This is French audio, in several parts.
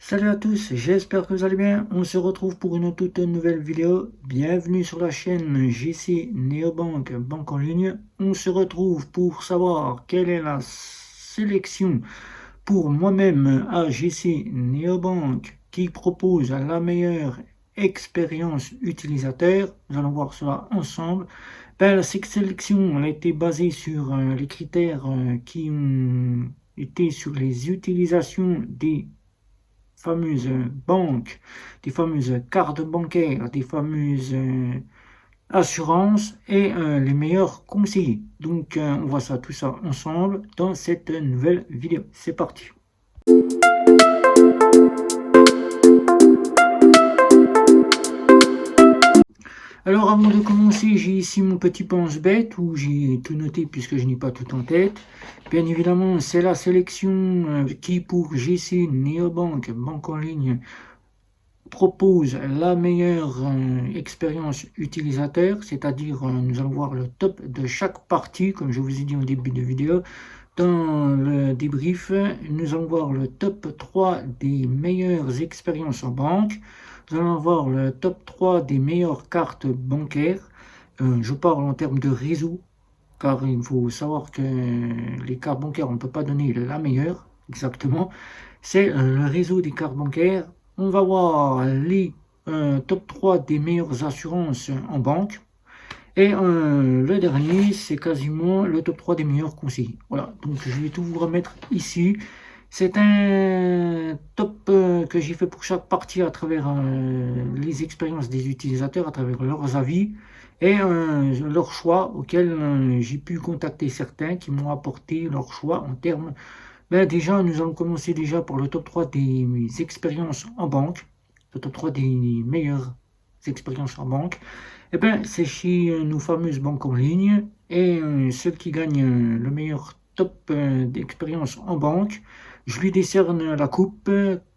Salut à tous, j'espère que vous allez bien. On se retrouve pour une toute nouvelle vidéo. Bienvenue sur la chaîne JC Neobank Banque en ligne. On se retrouve pour savoir quelle est la sélection pour moi-même à JC Neobank qui propose la meilleure expérience utilisateur. Nous allons voir cela ensemble. Cette sélection a été basée sur les critères qui ont été sur les utilisations des fameuses banques, des fameuses cartes bancaires, des fameuses assurances et les meilleurs conseillers. Donc on voit ça tout ça ensemble dans cette nouvelle vidéo. C'est parti. Alors avant de commencer, j'ai ici mon petit pense-bête où j'ai tout noté puisque je n'ai pas tout en tête. Bien évidemment, c'est la sélection qui pour JC Neobank, banque en ligne, propose la meilleure expérience utilisateur, c'est-à-dire nous allons voir le top de chaque partie, comme je vous ai dit en début de vidéo. Dans le débrief, nous allons voir le top 3 des meilleures expériences en banque. Nous allons voir le top 3 des meilleures cartes bancaires. Je parle en termes de réseau, car il faut savoir que les cartes bancaires, on ne peut pas donner la meilleure, exactement. C'est le réseau des cartes bancaires. On va voir les top 3 des meilleures assurances en banque. Et le dernier, c'est quasiment le top 3 des meilleurs conseillers. Voilà, donc je vais tout vous remettre ici. C'est un top que j'ai fait pour chaque partie à travers les expériences des utilisateurs, à travers leurs avis et leurs choix auxquels j'ai pu contacter certains qui m'ont apporté leurs choix en termes. Déjà, nous allons commencer déjà pour le top 3 des expériences en banque, le top 3 des meilleures expériences en banque. C'est chez nos fameuses banques en ligne et ceux qui gagnent le meilleur top d'expérience en banque, je lui décerne la coupe.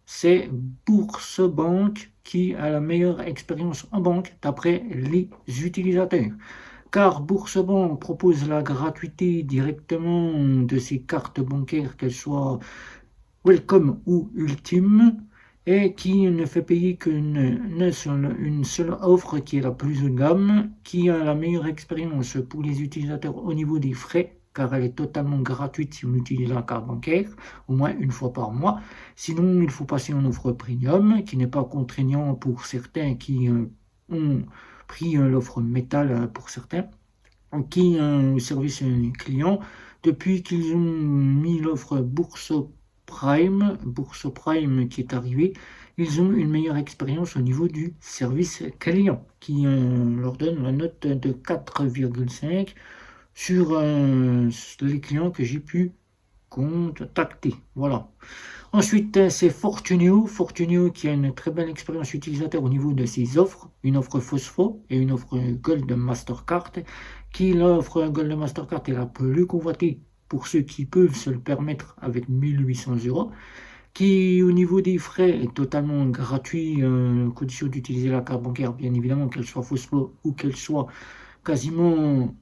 C'est Bourse-Banque qui a la meilleure expérience en banque d'après les utilisateurs. Car Bourse-Banque propose la gratuité directement de ses cartes bancaires, qu'elles soient Welcome ou Ultime, et qui ne fait payer qu'une seule offre qui est la plus haut de gamme, qui a la meilleure expérience pour les utilisateurs au niveau des frais, car elle est totalement gratuite si on utilise la carte bancaire, au moins une fois par mois. Sinon, il faut passer en offre premium, qui n'est pas contraignant pour certains qui ont pris l'offre métal pour certains, qui ont service client. Depuis qu'ils ont mis l'offre Bourse Prime qui est arrivé, ils ont une meilleure expérience au niveau du service client, qui leur donne la note de 4,5 sur les clients que j'ai pu contacter. Voilà. Ensuite, c'est Fortuneo. Fortuneo qui a une très belle expérience utilisateur au niveau de ses offres, une offre Phospho et une offre Gold Mastercard, qui l'offre Gold Mastercard est la plus convoitée pour ceux qui peuvent se le permettre avec 1800 €, qui au niveau des frais est totalement gratuit, condition d'utiliser la carte bancaire, bien évidemment, qu'elle soit Phospho ou qu'elle soit quasiment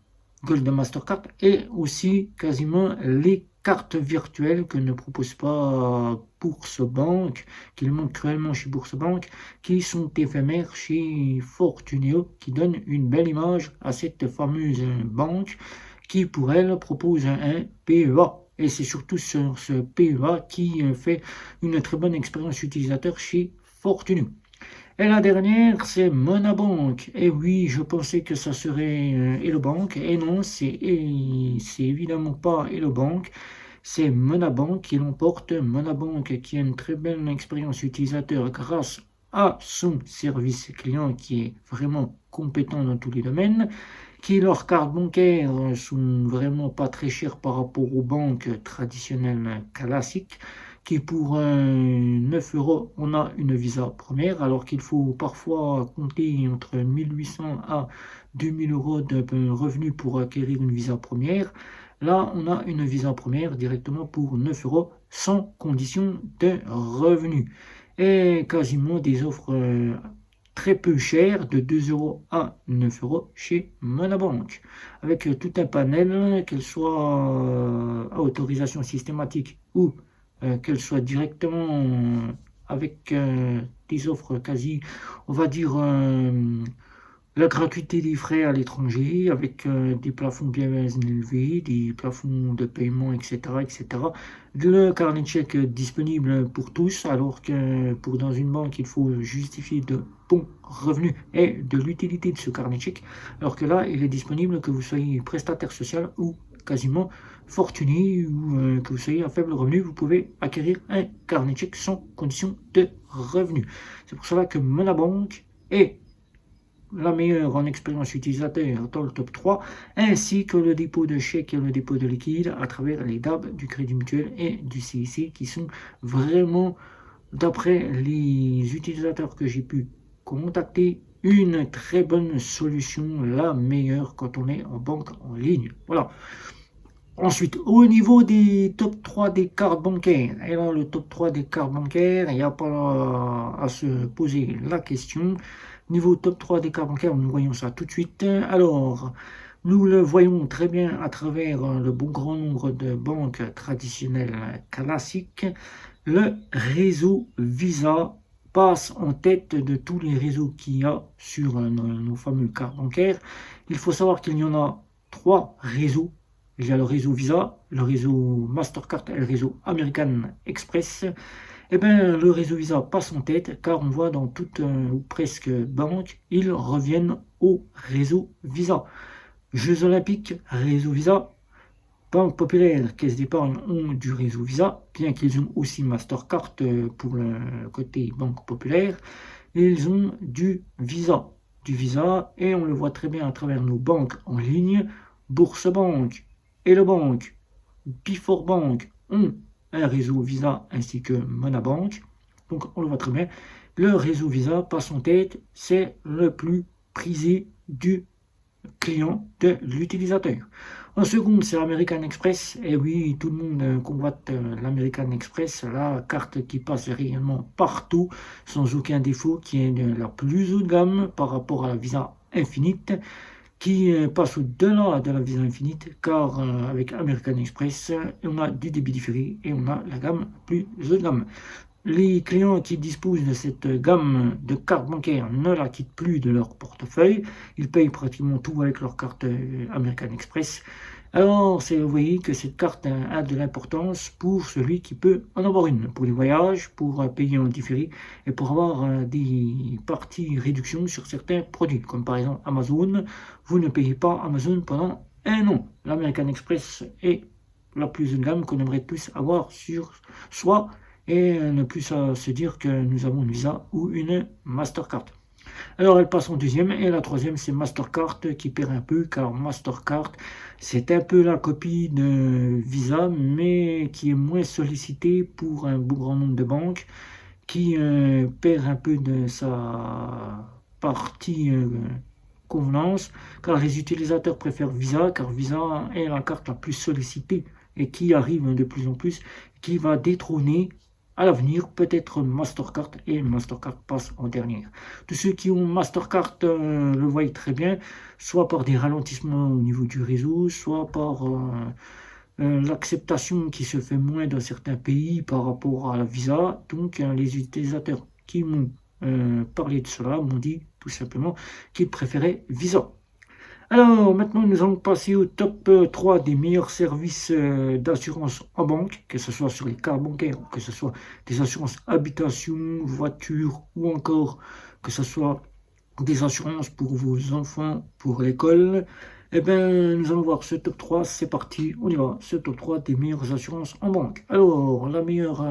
Gold Mastercard, et aussi quasiment les cartes virtuelles que ne propose pas Bourse-Banque, qu'il manque cruellement chez Bourse-Banque, qui sont éphémères chez Fortuneo, qui donne une belle image à cette fameuse banque qui pour elle propose un PEA. Et c'est surtout sur ce PEA qui fait une très bonne expérience utilisateur chez Fortuneo. Et la dernière, c'est Monabank. Et oui, je pensais que ça serait Hello Bank. Et non, c'est évidemment pas Hello Bank. C'est Monabank qui l'emporte. Monabank qui a une très belle expérience utilisateur grâce à son service client qui est vraiment compétent dans tous les domaines. Qui leurs cartes bancaires sont vraiment pas très chères par rapport aux banques traditionnelles classiques, qui pour 9 €, on a une Visa première, alors qu'il faut parfois compter entre 1800 à 2000 € de revenus pour acquérir une Visa première. Là, on a une Visa première directement pour 9 € sans condition de revenus. Et quasiment des offres très peu chères, de 2 € à 9 € chez Monabank, avec tout un panel, qu'elle soit à autorisation systématique ou qu'elle soit directement avec des offres quasi, on va dire, la gratuité des frais à l'étranger, avec des plafonds bien élevés, des plafonds de paiement, etc., etc. Le carnet de chèques disponible pour tous, alors que dans une banque, il faut justifier de bons revenus et de l'utilité de ce carnet de chèques, alors que là, il est disponible que vous soyez prestataire social ou quasiment fortuné ou que vous soyez à faible revenu, vous pouvez acquérir un carnet de chèques sans condition de revenu. C'est pour cela que Monabank est la meilleure en expérience utilisateur dans le top 3, ainsi que le dépôt de chèques et le dépôt de liquide à travers les DAB du Crédit Mutuel et du CIC, qui sont vraiment, d'après les utilisateurs que j'ai pu contacter, une très bonne solution, la meilleure quand on est en banque en ligne. Voilà. Ensuite, au niveau des top 3 des cartes bancaires, et là, le top 3 des cartes bancaires, il n'y a pas à se poser la question. Niveau top 3 des cartes bancaires, nous voyons ça tout de suite. Alors, nous le voyons très bien à travers le bon grand nombre de banques traditionnelles classiques. Le réseau Visa passe en tête de tous les réseaux qu'il y a sur nos fameux cartes bancaires. Il faut savoir qu'il y en a 3 réseaux. Il y a le réseau Visa, le réseau Mastercard et le réseau American Express. Eh bien, le réseau Visa passe en tête, car on voit dans toutes ou presque banques, ils reviennent au réseau Visa. Jeux Olympiques, réseau Visa. Banque Populaire, Caisse d'épargne ont du réseau Visa, bien qu'ils ont aussi Mastercard pour le côté Banque Populaire. Ils ont du Visa, et on le voit très bien à travers nos banques en ligne. Bourse-Banque, Hello Bank, Before Bank ont un réseau Visa ainsi que Monabank. Donc on le voit très bien. Le réseau Visa passe en tête, c'est le plus prisé du client, de l'utilisateur. En seconde, c'est American Express. Et oui, tout le monde convoite l'American Express, la carte qui passe réellement partout, sans aucun défaut, qui est la plus haut de gamme par rapport à la Visa Infinite, qui passe au-delà de la Visa Infinite, car avec American Express, on a du débit différé et on a la gamme plus haut de gamme. Les clients qui disposent de cette gamme de cartes bancaires ne la quittent plus de leur portefeuille. Ils payent pratiquement tout avec leur carte American Express. Alors, vous voyez que cette carte a de l'importance pour celui qui peut en avoir une, pour les voyages, pour payer en différé et pour avoir des parties réductions sur certains produits, comme par exemple Amazon. Vous ne payez pas Amazon pendant un an. L'American Express est la plus haut de gamme qu'on aimerait tous avoir sur soi et ne plus à se dire que nous avons une Visa ou une Mastercard. Alors elle passe en deuxième et la troisième c'est Mastercard qui perd un peu, car Mastercard c'est un peu la copie de Visa mais qui est moins sollicité pour un bon grand nombre de banques, qui perd un peu de sa partie convenance, car les utilisateurs préfèrent Visa, car Visa est la carte la plus sollicitée et qui arrive de plus en plus, qui va détrôner à l'avenir peut-être Mastercard, et Mastercard passe en dernière. Tous ceux qui ont Mastercard le voient très bien, soit par des ralentissements au niveau du réseau, soit par l'acceptation qui se fait moins dans certains pays par rapport à la Visa. Donc les utilisateurs qui m'ont parlé de cela m'ont dit tout simplement qu'ils préféraient Visa. Alors maintenant nous allons passer au top 3 des meilleurs services d'assurance en banque, que ce soit sur les cartes bancaires, que ce soit des assurances habitation, voiture, ou encore que ce soit des assurances pour vos enfants, pour l'école. Eh bien, nous allons voir ce top 3, c'est parti, on y va, ce top 3 des meilleures assurances en banque. Alors, la meilleure,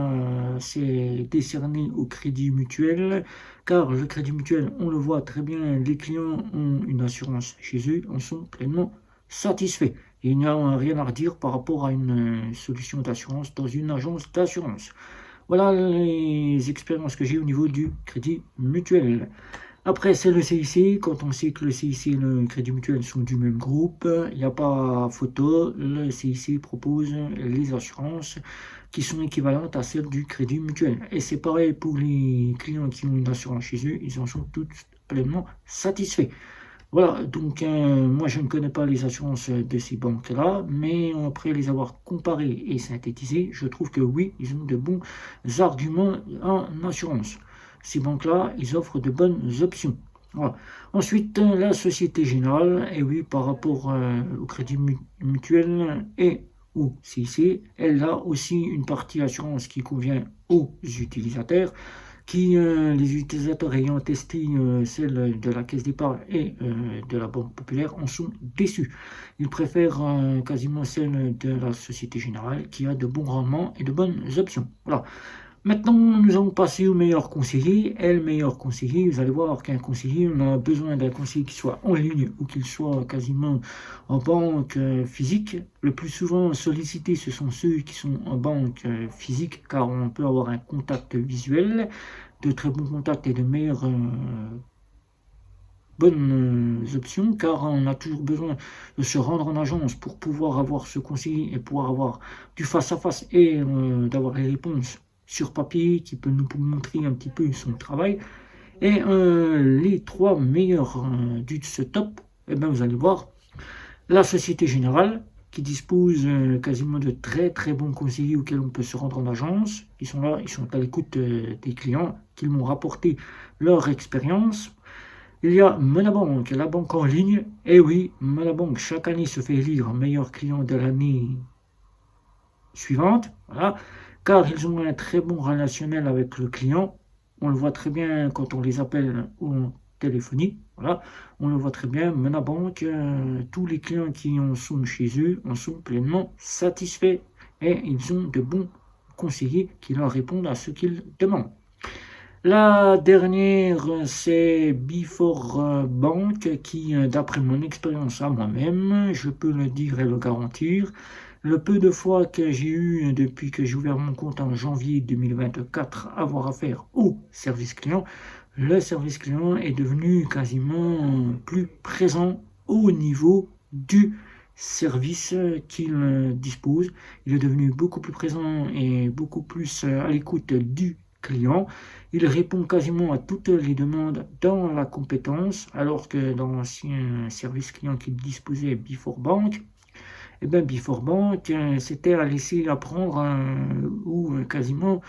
c'est décerné au Crédit Mutuel, car le Crédit Mutuel, on le voit très bien, les clients ont une assurance chez eux, en sont pleinement satisfaits. Il n'y a rien à redire par rapport à une solution d'assurance dans une agence d'assurance. Voilà les expériences que j'ai au niveau du Crédit Mutuel. Après, c'est le CIC. Quand on sait que le CIC et le Crédit Mutuel sont du même groupe, il n'y a pas photo. Le CIC propose les assurances qui sont équivalentes à celles du Crédit Mutuel. Et c'est pareil pour les clients qui ont une assurance chez eux, ils en sont tous pleinement satisfaits. Voilà, donc moi je ne connais pas les assurances de ces banques-là, mais après les avoir comparées et synthétisées, je trouve que oui, ils ont de bons arguments en assurance. Ces banques-là, ils offrent de bonnes options. Voilà. Ensuite, la Société Générale, et oui, par rapport au Crédit Mutuel et au CIC, elle a aussi une partie assurance qui convient aux utilisateurs les utilisateurs ayant testé celle de la Caisse d'épargne et de la Banque Populaire en sont déçus. Ils préfèrent quasiment celle de la Société Générale qui a de bons rendements et de bonnes options. Voilà. Maintenant, nous allons passer au meilleur conseiller. Et le meilleur conseiller, vous allez voir qu'un conseiller, on a besoin d'un conseiller qui soit en ligne ou qu'il soit quasiment en banque physique. Le plus souvent sollicités, ce sont ceux qui sont en banque physique, car on peut avoir un contact visuel, de très bons contacts et de meilleures bonnes options, car on a toujours besoin de se rendre en agence pour pouvoir avoir ce conseiller et pouvoir avoir du face-à-face et d'avoir les réponses sur papier qui peut nous montrer un petit peu son travail. Et les trois meilleurs de ce top, eh ben, vous allez voir, la Société Générale, qui dispose quasiment de très très bons conseillers auxquels on peut se rendre en agence. Ils sont là, ils sont à l'écoute des clients qui m'ont rapporté leur expérience. Il y a Monabank, la banque en ligne. Et oui, Monabank, chaque année se fait élire meilleur client de l'année suivante. Voilà, car ils ont un très bon relationnel avec le client. On le voit très bien quand on les appelle ou en téléphonie. Voilà, on le voit très bien. Monabank, tous les clients qui en sont chez eux en sont pleinement satisfaits et ils ont de bons conseillers qui leur répondent à ce qu'ils demandent. La dernière, c'est Before Bank, qui, d'après mon expérience à moi-même, je peux le dire et le garantir, le peu de fois que j'ai eu depuis que j'ai ouvert mon compte en janvier 2024 avoir affaire au service client, le service client est devenu quasiment plus présent au niveau du service qu'il dispose. Il est devenu beaucoup plus présent et beaucoup plus à l'écoute du client. Il répond quasiment à toutes les demandes dans la compétence, alors que dans l'ancien service client qu'il disposait Before Bank, eh bien Before Bank, c'était à laisser apprendre ou quasiment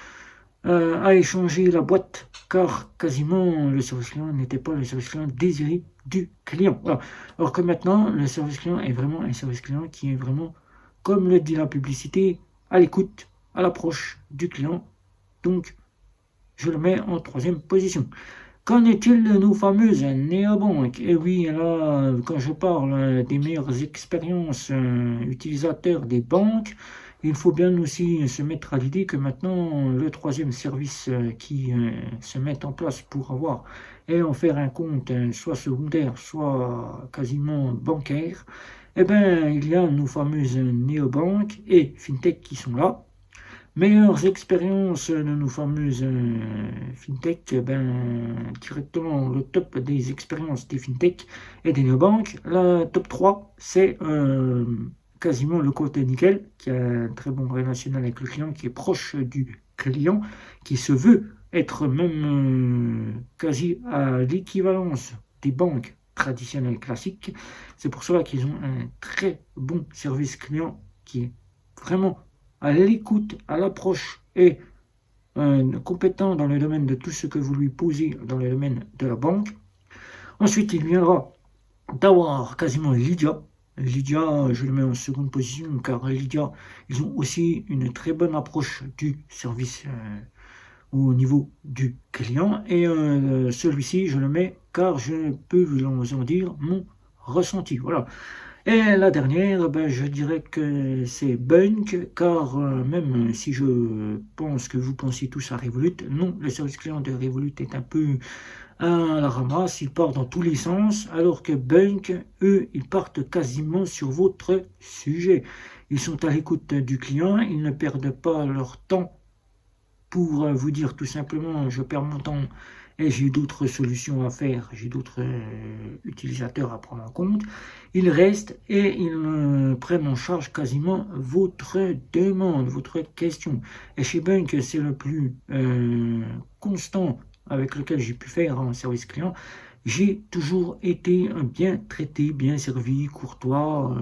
à échanger la boîte, car quasiment le service client n'était pas le service client désiré du client. Voilà. Alors que maintenant, le service client est vraiment un service client qui est vraiment, comme le dit la publicité, à l'écoute, à l'approche du client. Donc, je le mets en troisième position. Qu'en est-il de nos fameuses néobanques? Et oui, là, quand je parle des meilleures expériences utilisateurs des banques, il faut bien aussi se mettre à l'idée que maintenant, le troisième service qui se met en place pour avoir et en faire un compte soit secondaire, soit quasiment bancaire, eh bien, il y a nos fameuses néobanques et fintech qui sont là. Meilleures expériences de nos fameuses fintech, directement le top des expériences des fintech et des néobanques. La top 3, c'est quasiment le côté nickel, qui a un très bon relationnel avec le client, qui est proche du client, qui se veut être même quasi à l'équivalence des banques traditionnelles classiques. C'est pour cela qu'ils ont un très bon service client qui est vraiment à l'écoute, à l'approche et compétent dans le domaine de tout ce que vous lui posez dans le domaine de la banque. Ensuite, il viendra d'avoir quasiment Lydia. Lydia, je le mets en seconde position car Lydia, ils ont aussi une très bonne approche du service au niveau du client. Et celui-ci, je le mets car je peux vous en dire mon ressenti. Voilà. Et la dernière, je dirais que c'est Bunk, car même si je pense que vous pensez tous à Revolut, non, le service client de Revolut est un peu à la ramasse, il part dans tous les sens, alors que Bunk, eux, ils partent quasiment sur votre sujet. Ils sont à l'écoute du client, ils ne perdent pas leur temps pour vous dire tout simplement, je perds mon temps et j'ai d'autres solutions à faire, j'ai d'autres utilisateurs à prendre en compte. Ils restent et ils prennent en charge quasiment votre demande, votre question. Et chez Bunk, c'est le plus constant avec lequel j'ai pu faire un service client. j'ai toujours été bien traité, bien servi, courtois,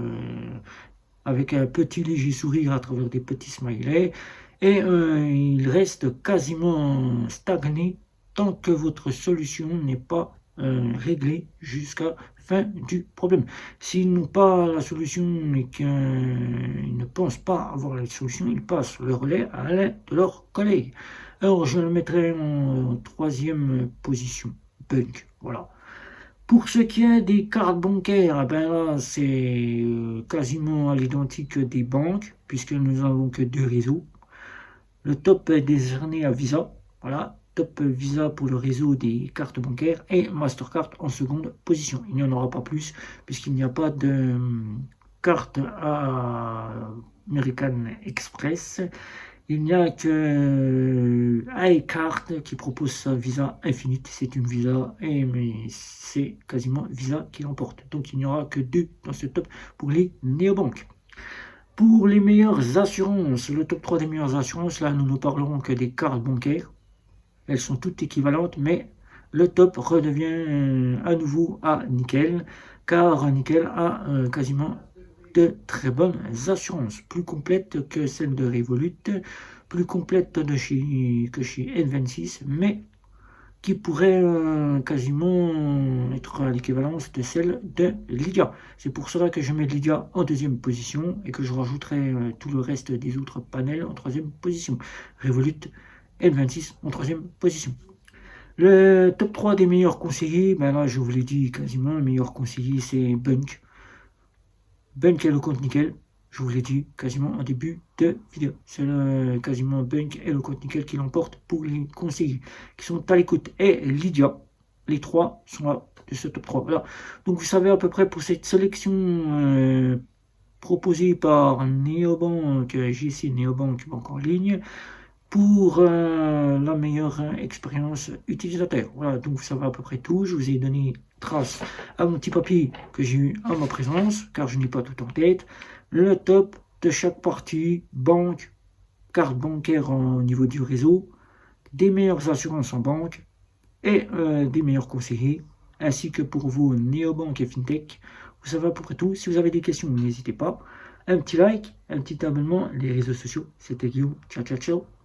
avec un petit léger sourire à travers des petits smileys, et il reste quasiment stagné tant que votre solution n'est pas réglée jusqu'à fin du problème. S'ils n'ont pas la solution et qu'ils ne pensent pas avoir la solution, ils passent le relais à l'un de leurs collègues. Alors je le mettrai en troisième position, Bunk, voilà. Pour ce qui est des cartes bancaires, ben là c'est quasiment à l'identique des banques, puisque nous n'avons que deux réseaux. Le top est décerné à Visa, voilà, top Visa pour le réseau des cartes bancaires, et Mastercard en seconde position. Il n'y en aura pas plus, puisqu'il n'y a pas de carte à American Express. Il n'y a que iCard qui propose sa Visa Infinite. C'est une Visa, mais c'est quasiment Visa qui l'emporte. Donc il n'y aura que deux dans ce top pour les néobanques. Pour les meilleures assurances, le top 3 des meilleures assurances, là nous ne parlerons que des cartes bancaires. Elles sont toutes équivalentes, mais le top redevient à nouveau à Nickel, car Nickel a quasiment de très bonnes assurances, plus complètes que celles de Revolut, plus complètes que chez N26, mais qui pourraient quasiment être à l'équivalence de celle de Lydia. C'est pour cela que je mets Lydia en deuxième position et que je rajouterai tout le reste des autres panels en troisième position. Revolut, N26 en troisième position. Le top 3 des meilleurs conseillers, ben là je vous l'ai dit quasiment, le meilleur conseiller c'est Bunk. Bunk et le compte nickel, je vous l'ai dit quasiment en début de vidéo. C'est quasiment Bunk et le compte nickel qui l'emportent pour les conseillers qui sont à l'écoute. Et Lydia, les trois sont là de ce top 3. Voilà. Donc vous savez à peu près pour cette sélection proposée par Neobank, JC Neobank, banque en ligne, pour la meilleure expérience utilisateur. Voilà, donc ça va à peu près tout. Je vous ai donné trace à mon petit papier que j'ai eu en ma présence, car je n'ai pas tout en tête. Le top de chaque partie, banque, carte bancaire au niveau du réseau, des meilleures assurances en banque et des meilleurs conseillers, ainsi que pour vos néobanques et fintech. Vous savez à peu près tout. Si vous avez des questions, n'hésitez pas. Un petit like, un petit abonnement, les réseaux sociaux. C'était Guillaume. Ciao, ciao, ciao.